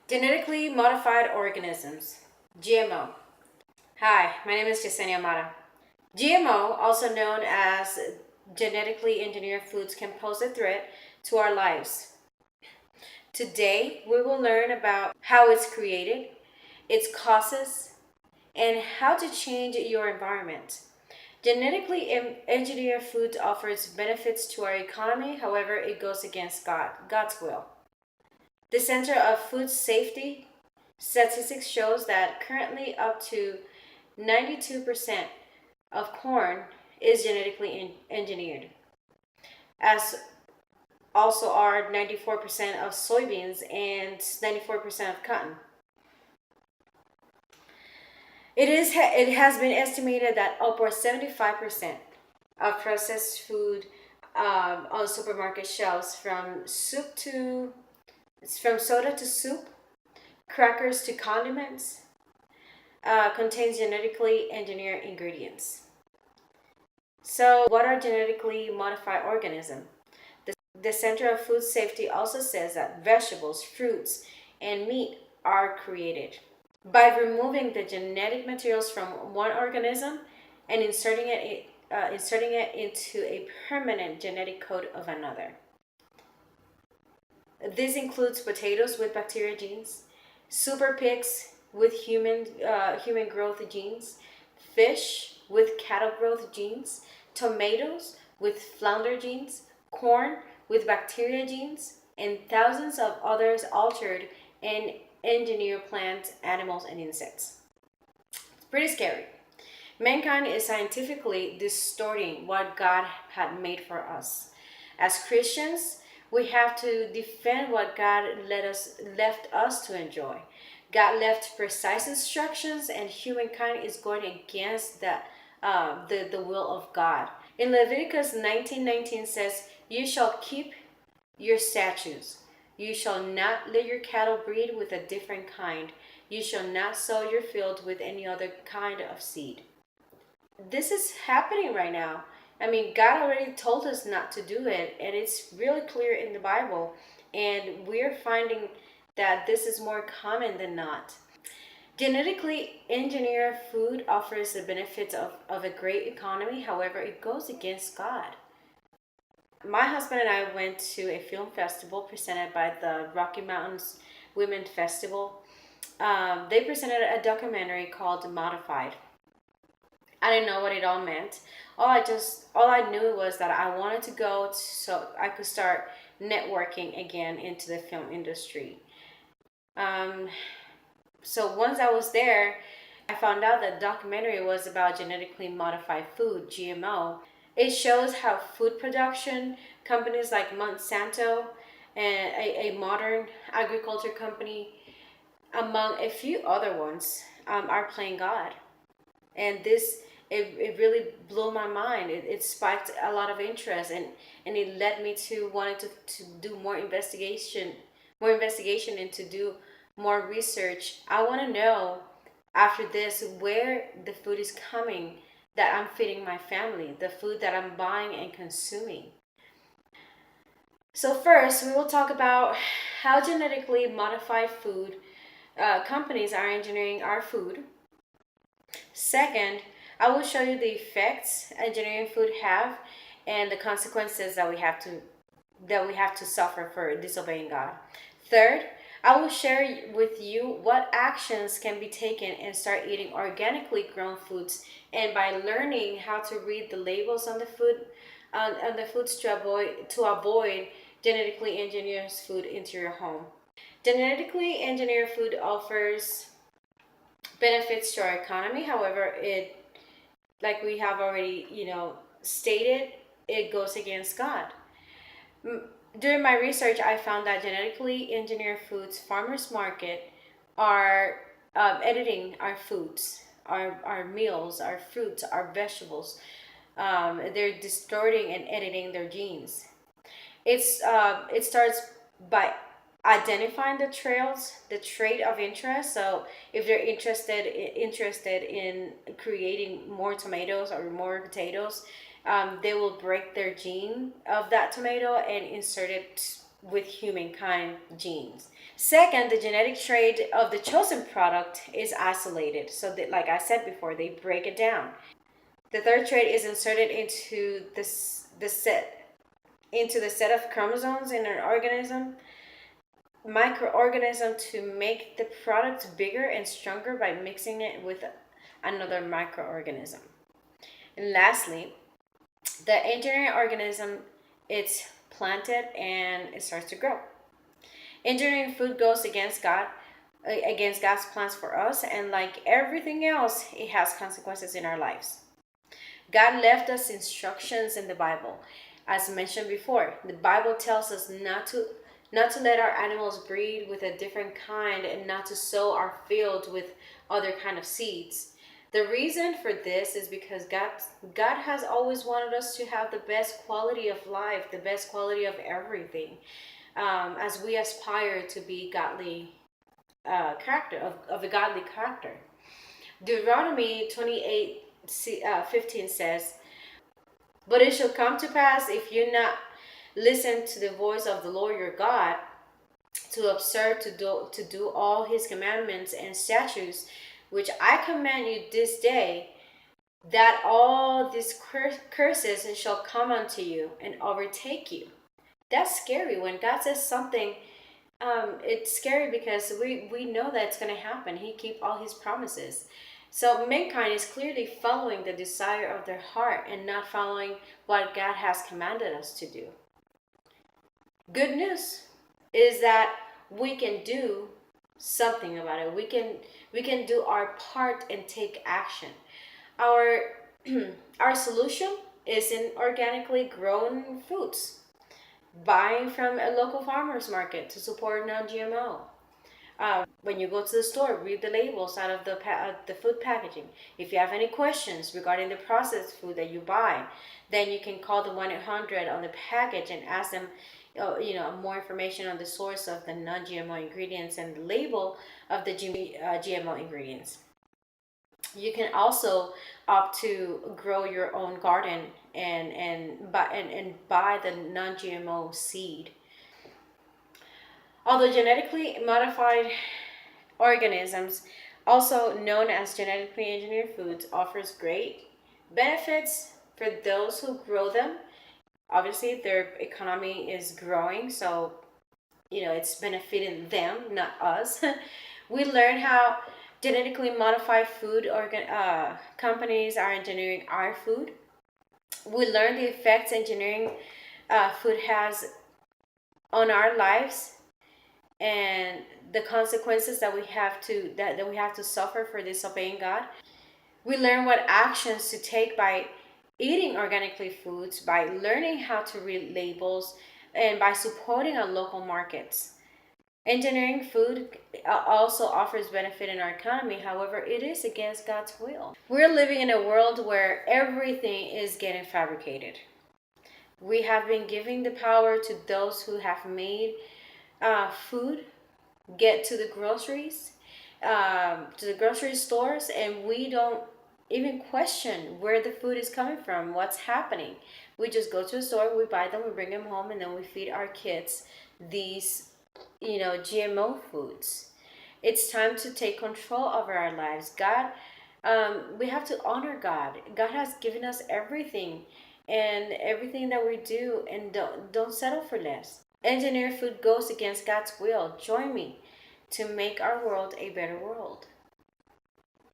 Genetically modified organisms, GMO. Hi, my name is Yesenia Mata. GMO, also known as genetically engineered foods, can pose a threat to our lives. Today, we will learn about how it's created, its causes, and how to change your environment. Genetically engineered food offers benefits to our economy, however, it goes against God's will. The Center of Food Safety statistics shows that currently up to 92% of corn is genetically engineered, as also are 94% of soybeans and 94% of cotton. It has been estimated that upward 75% of processed food on supermarket shelves, from soda to soup, crackers to condiments, contains genetically engineered ingredients. So, what are genetically modified organisms? The Center of Food Safety also says that vegetables, fruits, and meat are created by removing the genetic materials from one organism and inserting it into a permanent genetic code of another. This includes potatoes with bacteria genes, super pigs with human growth genes, fish with cattle growth genes, tomatoes with flounder genes, corn with bacteria genes, and thousands of others altered and engineered plants, animals, and insects. It's pretty scary. Mankind is scientifically distorting what God had made for us. As Christians, we have to defend what God left us to enjoy. God left precise instructions, and humankind is going against the will of God. In Leviticus 19:19 says, "You shall keep your statutes. You shall not let your cattle breed with a different kind. You shall not sow your field with any other kind of seed." This is happening right now. I mean, God already told us not to do it, and it's really clear in the Bible. And we're finding that this is more common than not. Genetically engineered food offers the benefits of a great economy, however, it goes against God. My husband and I went to a film festival presented by the Rocky Mountains Women Festival. They presented a documentary called Modified. I didn't know what it all meant. All I knew was that I wanted to go so I could start networking again into the film industry. Um, so once I was there, I found out that the documentary was about genetically modified food, GMO. It shows how food production companies like Monsanto and a modern agriculture company, among a few other ones, are playing God. And it really blew my mind. It spiked a lot of interest, and it led me to wanting to do more investigation and to do more research. I want to know after this where the food is coming that I'm feeding my family, the food that I'm buying and consuming. So first, we will talk about how genetically modified food companies are engineering our food. Second, I will show you the effects engineering food have and the consequences that we have to suffer for disobeying God. Third, I will share with you what actions can be taken and start eating organically grown foods, and by learning how to read the labels on the foods to avoid genetically engineered food into your home. Genetically engineered food offers benefits to our economy. However, it like we have already stated, it goes against God. During my research, I found that genetically engineered foods farmers market are editing our foods, our meals, our fruits, our vegetables. They're distorting and editing their genes. It starts by identifying the trait of interest. So if they're interested in creating more tomatoes or more potatoes, they will break their gene of that tomato and insert it with humankind genes. Second, the genetic trait of the chosen product is isolated. So that, like I said before, they break it down. The third trait is inserted into the set of chromosomes in an organism microorganism to make the product bigger and stronger by mixing it with another microorganism. And lastly, the engineering organism, it's planted and it starts to grow. Engineering food goes against God's plans for us, and like everything else, it has consequences in our lives. God left us instructions in the Bible. As mentioned before, the Bible tells us not to let our animals breed with a different kind and not to sow our fields with other kind of seeds. The reason for this is because God has always wanted us to have the best quality of life, the best quality of everything, as we aspire to be godly character of a godly character. Deuteronomy 28:15 says, "But it shall come to pass if you not listen to the voice of the Lord your God, to observe to do all his commandments and statutes, which I command you this day, that all these curses shall come unto you and overtake you." That's scary. When God says something, it's scary because we know that it's going to happen. He keep all his promises. So mankind is clearly following the desire of their heart and not following what God has commanded us to do. Good news is that we can do something about it. We can do our part and take action. Our our solution is in organically grown foods, buying from a local farmers market to support non-GMO. When you go to the store, read the labels out of the food packaging. If you have any questions regarding the processed food that you buy, then you can call the 1-800 on the package and ask them, more information on the source of the non-GMO ingredients and the label of the GMO ingredients. You can also opt to grow your own garden and buy the non-GMO seed. Although genetically modified organisms, also known as genetically engineered foods, offers great benefits for those who grow them. Obviously, their economy is growing, so it's benefiting them, not us. We learn how genetically modified food companies are engineering our food. We learn the effects engineering food has on our lives and the consequences that we have to suffer for disobeying God. We learn what actions to take by eating organically foods, by learning how to read labels, and by supporting our local markets. Engineering food also offers benefit in our economy. However, it is against God's will. We're living in a world where everything is getting fabricated. We have been giving the power to those who have made food get to the grocery stores, and we don't even question where the food is coming from, what's happening. We just go to the store, we buy them, we bring them home, and then we feed our kids these GMO foods. It's time to take control over our lives. We have to honor God. God has given us everything, and everything that we do, and don't settle for less. Engineered food goes against God's will. Join me to make our world a better world.